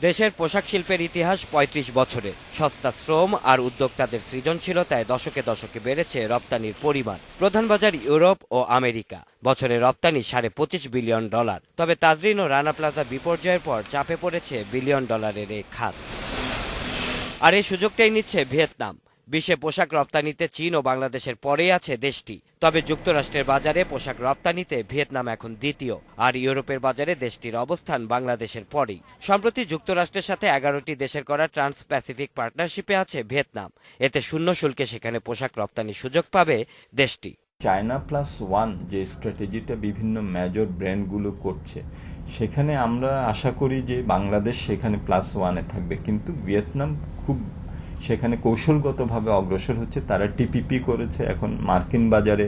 দেশের পোশাক শিল্পের ইতিহাস ৩৫ বছরের। সস্তা শ্রম আর উদ্যোক্তাদের সৃজনশীলতায় দশকে দশকে বেড়েছে রপ্তানির পরিমাণ। প্রধান বাজার ইউরোপ ও আমেরিকা। বছরে রপ্তানি $25.৫ বিলিয়ন। তবে তাজরিন ও রানা প্লাজা বিপর্যয়ের পর চাপে পড়েছে $1 বিলিয়ন এই খাত। আর এই সুযোগটাই নিচ্ছে ভিয়েতনাম। বিশ্বে পোশাক রপ্তানিতে চীন ও বাংলাদেশের পরেই আছে দেশটি। তবে যুক্তরাষ্ট্রের বাজারে পোশাক রপ্তানিতে ভিয়েতনাম এখন দ্বিতীয়, আর ইউরোপের বাজারে দেশটির অবস্থান বাংলাদেশের পরেই। সম্প্রতি যুক্তরাষ্ট্রের সাথে 11টি দেশের করা ট্রান্স প্যাসিফিক পার্টনারশিপে আছে ভিয়েতনাম। এতে শূন্য শুল্কে সেখানে পোশাক রপ্তানির সুযোগ পাবে দেশটি। চায়না +1 যে স্ট্র্যাটেজিটা বিভিন্ন মেজর ব্র্যান্ডগুলো করছে, সেখানে আমরা আশা করি যে বাংলাদেশ সেখানে +1-এ থাকবে, কিন্তু ভিয়েতনাম খুব সেখানে কৌশলগতভাবে অগ্রসর হচ্ছে। তারা টিপিপি করেছে, এখন মার্কিন বাজারে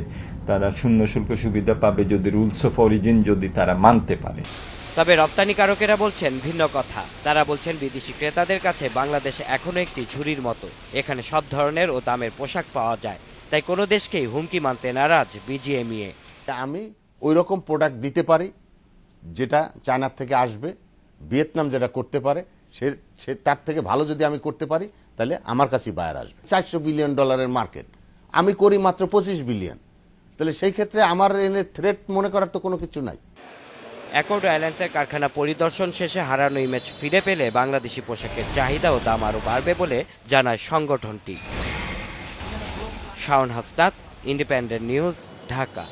তারা শূন্য শুল্ক সুবিধা পাবে যদি রুলস অফ অরিজিন যদি তারা মানতে পারে। তবে রপ্তানিকারকেরা বলছেন ভিন্ন কথা। তারা বলছেন বিদেশি ক্রেতাদের কাছে বাংলাদেশ এখনো একটি ঝুড়ির মতো। এখানে সব ধরনের ও দামের পোশাক পাওয়া যায়, তাই কোনো দেশকেই হুমকি মানতে নারাজ বিজিএমইএ। আমি ওই রকম প্রোডাক্ট দিতে পারি যেটা চায়নার থেকে আসবে, ভিয়েতনাম যেটা করতে পারে সে তার থেকে ভালো যদি আমি করতে পারি, তাহলে আমার কাছেই বায়ার আসবে। $400 বিলিয়ন মার্কেট, আমি করি মাত্র 25 বিলিয়ন। তাহলে সেই ক্ষেত্রে আমার এনে থ্রেট মনে করার তো কোনো কিছু নাই। অ্যাকর্ড এয়ারলাইন্সের কারখানা পরিদর্শন শেষে হারানো ইমেজ ফিরে পেলে বাংলাদেশি পোশাকের চাহিদা ও দাম আরও বাড়বে বলে জানায় সংগঠনটি। Shaon Hasnat, independent news, Dhaka.